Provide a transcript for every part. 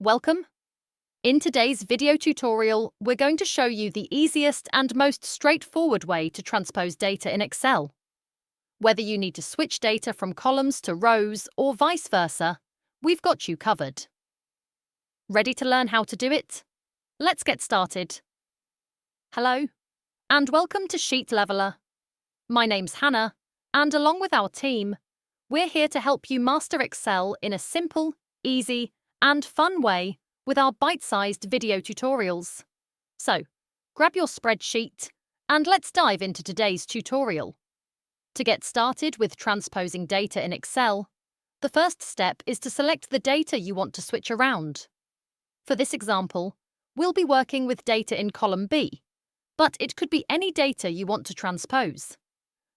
Welcome! In today's video tutorial, we're going to show you the easiest and most straightforward way to transpose data in Excel. Whether you need to switch data from columns to rows or vice versa, we've got you covered. Ready to learn how to do it? Let's get started. Hello, and welcome to Sheet Leveler. My name's Hannah, and along with our team, we're here to help you master Excel in a simple, easy, and fun way with our bite-sized video tutorials. So, grab your spreadsheet and let's dive into today's tutorial. To get started with transposing data in Excel, the first step is to select the data you want to switch around. For this example, we'll be working with data in column B, but it could be any data you want to transpose.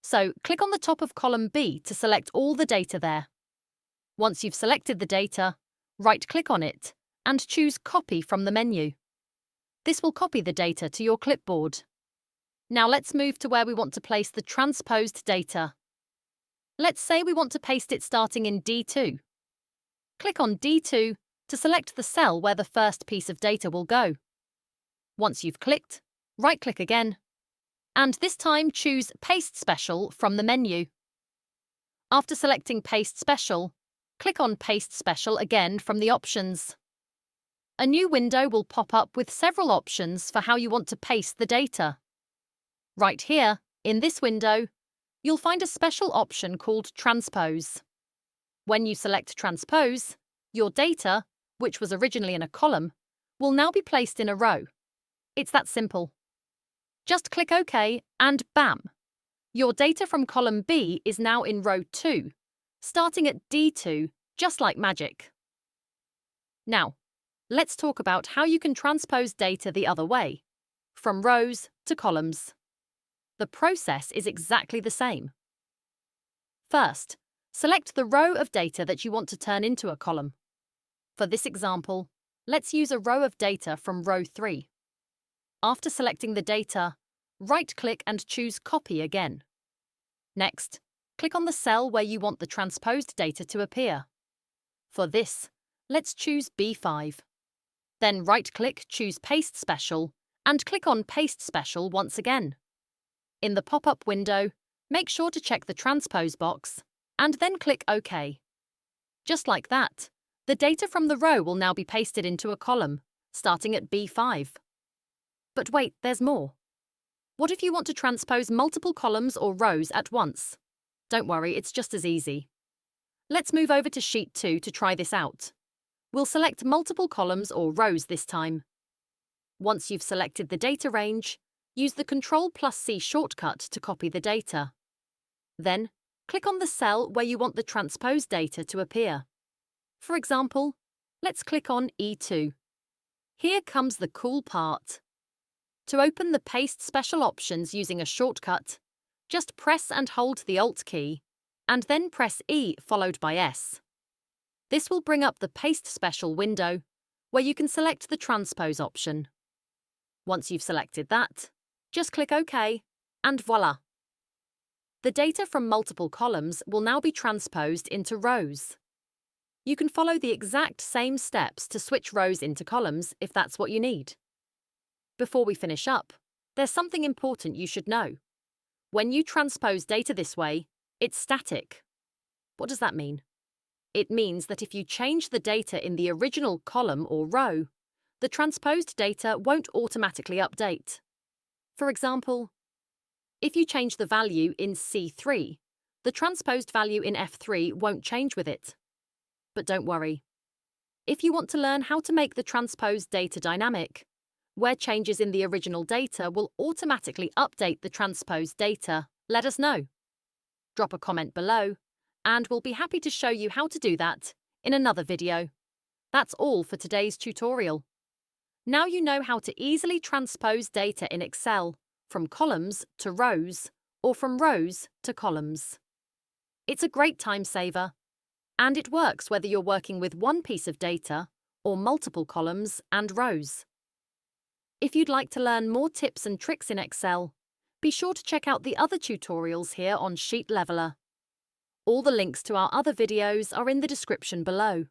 So, click on the top of column B to select all the data there. Once you've selected the data, right-click on it and choose Copy from the menu. This will copy the data to your clipboard. Now let's move to where we want to place the transposed data. Let's say we want to paste it starting in D2. Click on D2 to select the cell where the first piece of data will go. Once you've clicked, right-click again, and this time choose Paste Special from the menu. After selecting Paste Special, click on Paste Special again from the options. A new window will pop up with several options for how you want to paste the data. Right here, in this window, you'll find a special option called Transpose. When you select Transpose, your data, which was originally in a column, will now be placed in a row. It's that simple. Just click OK and bam! Your data from column B is now in row 2, starting at D2, just like magic. Now, let's talk about how you can transpose data the other way, from rows to columns. The process is exactly the same. First, select the row of data that you want to turn into a column. For this example, let's use a row of data from row 3. After selecting the data, right-click and choose Copy again. Next, click on the cell where you want the transposed data to appear. For this, let's choose B5. Then right-click, choose Paste Special, and click on Paste Special once again. In the pop-up window, make sure to check the Transpose box, and then click OK. Just like that, the data from the row will now be pasted into a column, starting at B5. But wait, there's more. What if you want to transpose multiple columns or rows at once? Don't worry, it's just as easy. Let's move over to Sheet 2 to try this out. We'll select multiple columns or rows this time. Once you've selected the data range, use the Ctrl+C shortcut to copy the data. Then, click on the cell where you want the transposed data to appear. For example, let's click on E2. Here comes the cool part. To open the Paste Special options using a shortcut, just press and hold the Alt key, and then press E followed by S. This will bring up the Paste Special window, where you can select the Transpose option. Once you've selected that, just click OK, and voila! The data from multiple columns will now be transposed into rows. You can follow the exact same steps to switch rows into columns if that's what you need. Before we finish up, there's something important you should know. When you transpose data this way, it's static. What does that mean? It means that if you change the data in the original column or row, the transposed data won't automatically update. For example, if you change the value in C3, the transposed value in F3 won't change with it. But don't worry. If you want to learn how to make the transposed data dynamic, where changes in the original data will automatically update the transposed data, let us know. Drop a comment below, and we'll be happy to show you how to do that in another video. That's all for today's tutorial. Now you know how to easily transpose data in Excel from columns to rows or from rows to columns. It's a great time saver, and it works whether you're working with one piece of data or multiple columns and rows. If you'd like to learn more tips and tricks in Excel, be sure to check out the other tutorials here on Sheet Leveler. All the links to our other videos are in the description below.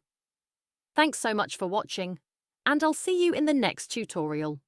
Thanks so much for watching, and I'll see you in the next tutorial.